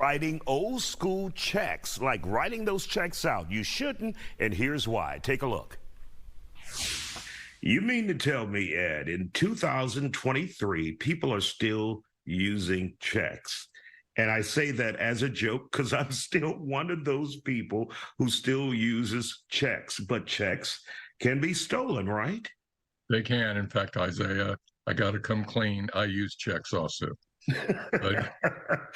writing old school checks, like writing those checks out. You shouldn't, and here's why. Take a look. You mean to tell me, Ed, in 2023, people are still using checks? And I say that as a joke because I'm still one of those people who still uses checks, but checks can be stolen, right? They can. In fact, Isaiah, I got to come clean. I use checks also. But,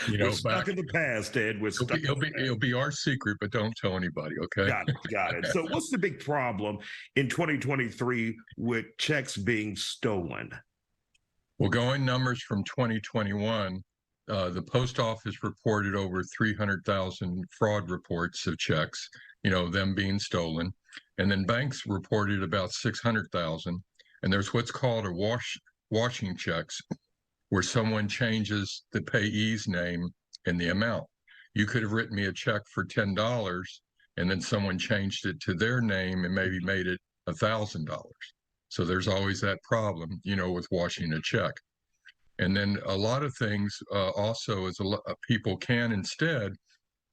We're stuck in the past, Ed. We're stuck. It'll be our secret, but don't tell anybody, okay? Got it. So what's the big problem in 2023 with checks being stolen? Well, going numbers from 2021, the post office reported over 300,000 fraud reports of checks, them being stolen. And then banks reported about 600,000. And there's what's called a washing checks, where someone changes the payee's name and the amount. You could have written me a check for $10, and then someone changed it to their name and maybe made it $1,000. So there's always that problem, with washing a check. And then a lot of things also is people can instead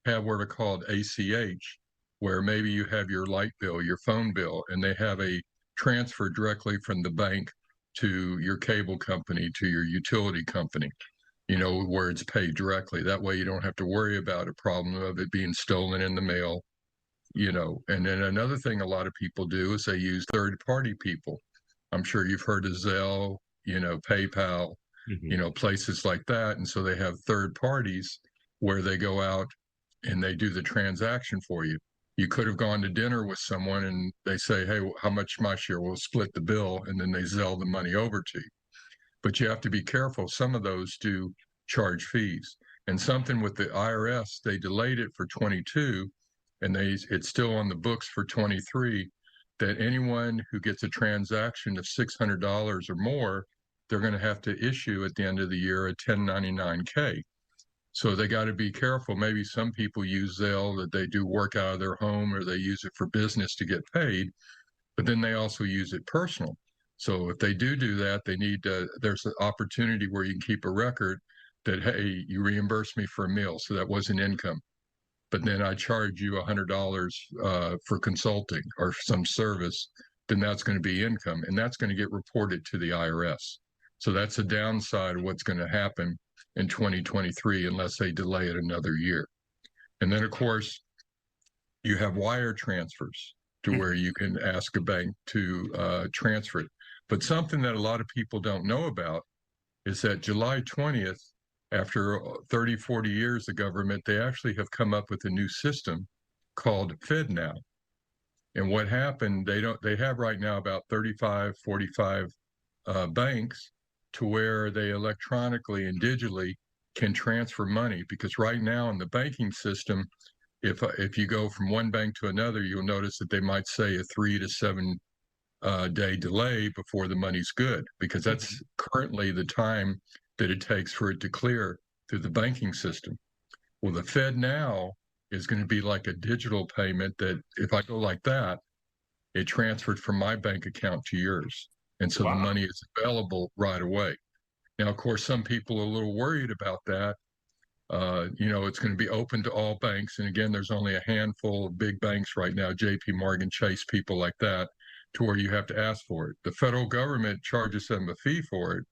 have what are called ACH, where maybe you have your light bill, your phone bill, and they have a transfer directly from the bank to your cable company, to your utility company, where it's paid directly. That way you don't have to worry about a problem of it being stolen in the mail, And then another thing a lot of people do is they use third-party people. I'm sure you've heard of Zelle, PayPal, places like that. And so they have third parties where they go out and they do the transaction for you. You could have gone to dinner with someone and they say, hey, how much my share? We'll split the bill, and then they Zelle the money over to you. But you have to be careful. Some of those do charge fees. And something with the IRS, they delayed it for 22, and it's still on the books for 23, that anyone who gets a transaction of $600 or more, they're going to have to issue at the end of the year a 1099-K. So they got to be careful. Maybe some people use Zelle that they do work out of their home, or they use it for business to get paid, but then they also use it personal. So if they do that, they need there's an opportunity where you can keep a record that, hey, you reimbursed me for a meal, so that wasn't income. But then I charge you $100 for consulting or some service, then that's going to be income, and that's going to get reported to the IRS. So that's a downside of what's going to happen in 2023 unless they delay it another year. And then, of course, you have wire transfers to where you can ask a bank to transfer it. But something that a lot of people don't know about is that July 20th, after 30, 40 years of government, they actually have come up with a new system called FedNow. And what happened, they have right now about 35, 45 banks to where they electronically and digitally can transfer money. Because right now in the banking system, if you go from one bank to another, you'll notice that they might say a 3 to 7 day delay before the money's good, because that's currently the time that it takes for it to clear through the banking system. Well, the FedNow is going to be like a digital payment that if I go like that, it transferred from my bank account to yours. And so the money is available right away. Now, of course, some people are a little worried about that. It's going to be open to all banks. And again, there's only a handful of big banks right now, JP Morgan, Chase, people like that, to where you have to ask for it. The federal government charges them a fee for it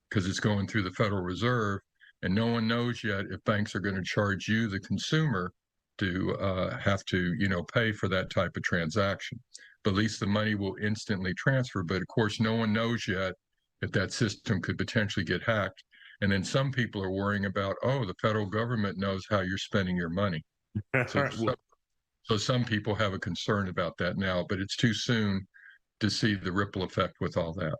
because it's going through the Federal Reserve. And no one knows yet if banks are going to charge you, the consumer, to have to, pay for that type of transaction. But at least the money will instantly transfer. But of course, no one knows yet if that system could potentially get hacked. And then some people are worrying about, the federal government knows how you're spending your money. So some people have a concern about that now, but it's too soon to see the ripple effect with all that.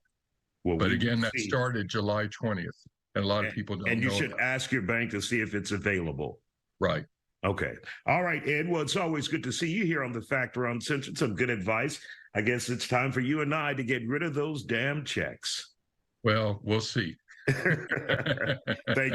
Well, but again, that started July 20th. And a lot of people don't know. And you should ask your bank to see if it's available. Right. Okay. All right, Ed. Well, it's always good to see you here on the Factor Uncensored. Some good advice. I guess it's time for you and I to get rid of those damn checks. Well, we'll see. Thank you.